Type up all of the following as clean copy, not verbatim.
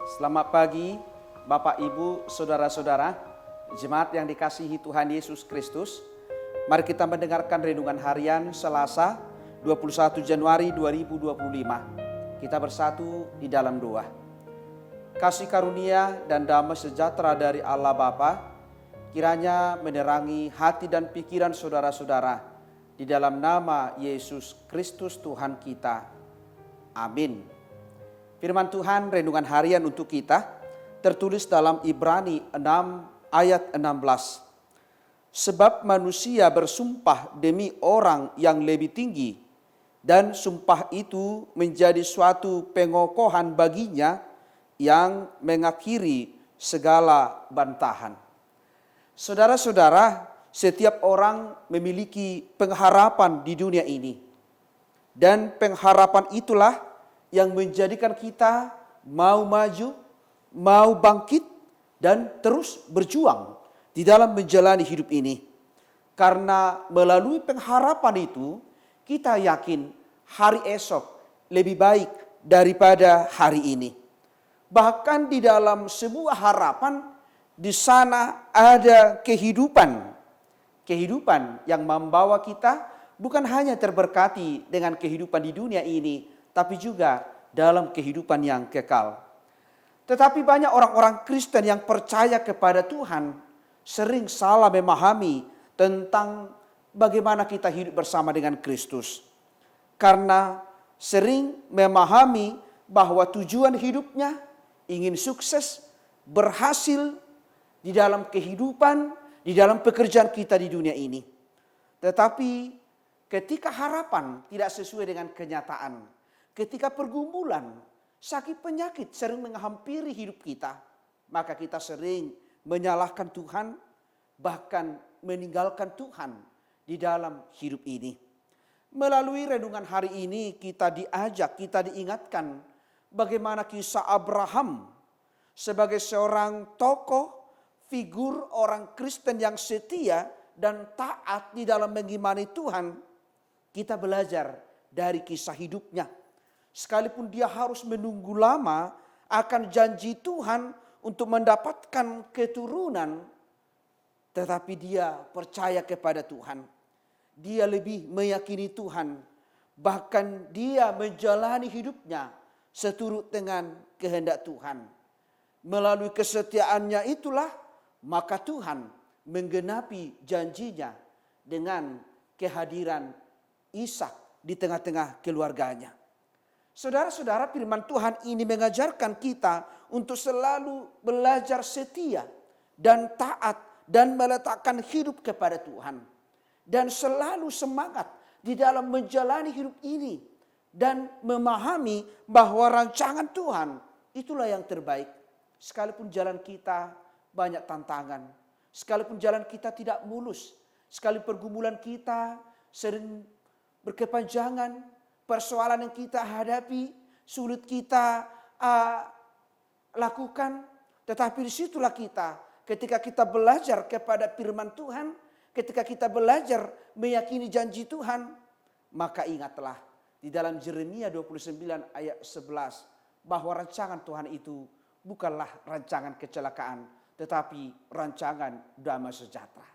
Selamat pagi Bapak Ibu, Saudara-saudara, jemaat yang dikasihi Tuhan Yesus Kristus. Mari kita mendengarkan renungan harian Selasa 21 Januari 2025. Kita bersatu di dalam doa. Kasih karunia dan damai sejahtera dari Allah Bapa kiranya menerangi hati dan pikiran saudara-saudara di dalam nama Yesus Kristus Tuhan kita. Amin. Firman Tuhan renungan harian untuk kita tertulis dalam Ibrani 6 ayat 16. Sebab manusia bersumpah demi orang yang lebih tinggi dan sumpah itu menjadi suatu pengokohan baginya yang mengakhiri segala bantahan. Saudara-saudara, setiap orang memiliki pengharapan di dunia ini. Dan pengharapan itulah yang menjadikan kita mau maju, mau bangkit, dan terus berjuang di dalam menjalani hidup ini. Karena melalui pengharapan itu, kita yakin hari esok lebih baik daripada hari ini. Bahkan di dalam sebuah harapan, di sana ada kehidupan. Kehidupan yang membawa kita bukan hanya terberkati dengan kehidupan di dunia ini, tapi juga dalam kehidupan yang kekal. Tetapi banyak orang-orang Kristen yang percaya kepada Tuhan sering salah memahami tentang bagaimana kita hidup bersama dengan Kristus. Karena sering memahami bahwa tujuan hidupnya ingin sukses, berhasil di dalam kehidupan, di dalam pekerjaan kita di dunia ini. Tetapi ketika harapan tidak sesuai dengan kenyataan, ketika pergumulan, sakit penyakit sering menghampiri hidup kita, maka kita sering menyalahkan Tuhan, bahkan meninggalkan Tuhan di dalam hidup ini. Melalui renungan hari ini kita diajak, kita diingatkan bagaimana kisah Abraham sebagai seorang tokoh, figur orang Kristen yang setia dan taat di dalam mengimani Tuhan. Kita belajar dari kisah hidupnya. Sekalipun dia harus menunggu lama akan janji Tuhan untuk mendapatkan keturunan, tetapi dia percaya kepada Tuhan. Dia lebih meyakini Tuhan, bahkan dia menjalani hidupnya seturut dengan kehendak Tuhan. Melalui kesetiaannya itulah maka Tuhan menggenapi janjinya dengan kehadiran Ishak di tengah-tengah keluarganya. Saudara-saudara, firman Tuhan ini mengajarkan kita untuk selalu belajar setia dan taat dan meletakkan hidup kepada Tuhan. Dan selalu semangat di dalam menjalani hidup ini. Dan memahami bahwa rancangan Tuhan itulah yang terbaik. Sekalipun jalan kita banyak tantangan. Sekalipun jalan kita tidak mulus. Sekalipun pergumulan kita sering berkepanjangan. Persoalan yang kita hadapi, sulit kita lakukan. Tetapi disitulah kita, ketika kita belajar kepada firman Tuhan, ketika kita belajar meyakini janji Tuhan, maka ingatlah di dalam Yeremia 29 ayat 11, bahwa rancangan Tuhan itu bukanlah rancangan kecelakaan, tetapi rancangan damai sejahtera.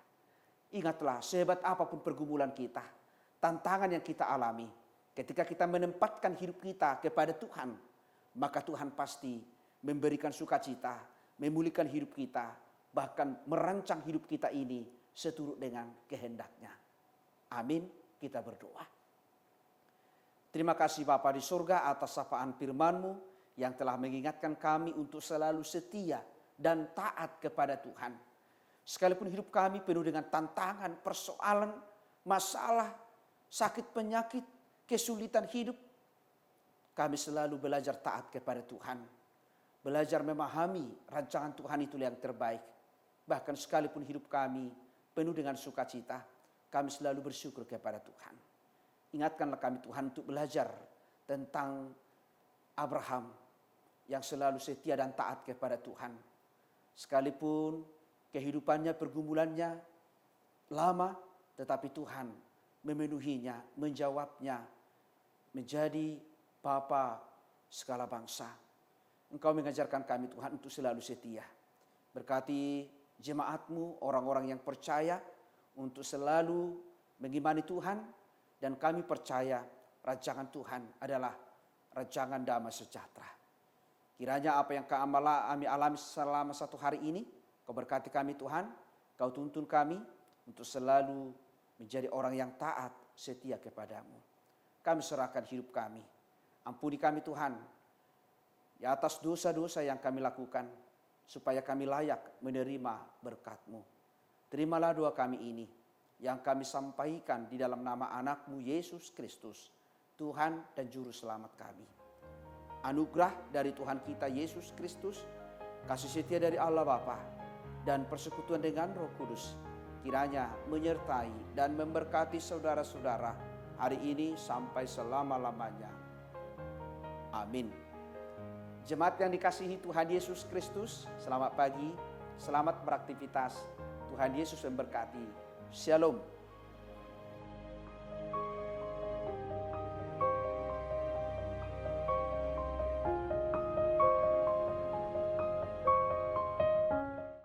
Ingatlah, sehebat apapun pergumulan kita, tantangan yang kita alami, ketika kita menempatkan hidup kita kepada Tuhan, maka Tuhan pasti memberikan sukacita, memulihkan hidup kita, bahkan merancang hidup kita ini seturut dengan kehendaknya. Amin, kita berdoa. Terima kasih Bapa di surga atas sapaan firman-Mu yang telah mengingatkan kami untuk selalu setia dan taat kepada Tuhan. Sekalipun hidup kami penuh dengan tantangan, persoalan, masalah, sakit penyakit, kesulitan hidup, kami selalu belajar taat kepada Tuhan. Belajar memahami rancangan Tuhan itu yang terbaik. Bahkan sekalipun hidup kami penuh dengan sukacita, kami selalu bersyukur kepada Tuhan. Ingatkanlah kami Tuhan untuk belajar tentang Abraham yang selalu setia dan taat kepada Tuhan. Sekalipun kehidupannya, pergumulannya lama, tetapi Tuhan memenuhinya, menjawabnya, menjadi Bapa segala bangsa. Engkau mengajarkan kami Tuhan untuk selalu setia. Berkati jemaat-Mu, orang-orang yang percaya untuk selalu mengimani Tuhan. Dan kami percaya rancangan Tuhan adalah rancangan damai sejahtera. Kiranya apa yang kami alami selama 1 hari ini, Kau berkati kami Tuhan, Kau tuntun kami untuk selalu menjadi orang yang taat setia kepadamu. Kami serahkan hidup kami. Ampuni kami Tuhan, di atas dosa-dosa yang kami lakukan, supaya kami layak menerima berkat-Mu. Terimalah doa kami ini, yang kami sampaikan di dalam nama anak-Mu Yesus Kristus, Tuhan dan Juru Selamat kami. Anugerah dari Tuhan kita Yesus Kristus, kasih setia dari Allah Bapa, dan persekutuan dengan Roh Kudus, kiranya menyertai dan memberkati saudara-saudara hari ini sampai selama-lamanya. Amin. Jemaat yang dikasihi Tuhan Yesus Kristus, selamat pagi, selamat beraktivitas. Tuhan Yesus memberkati. Shalom.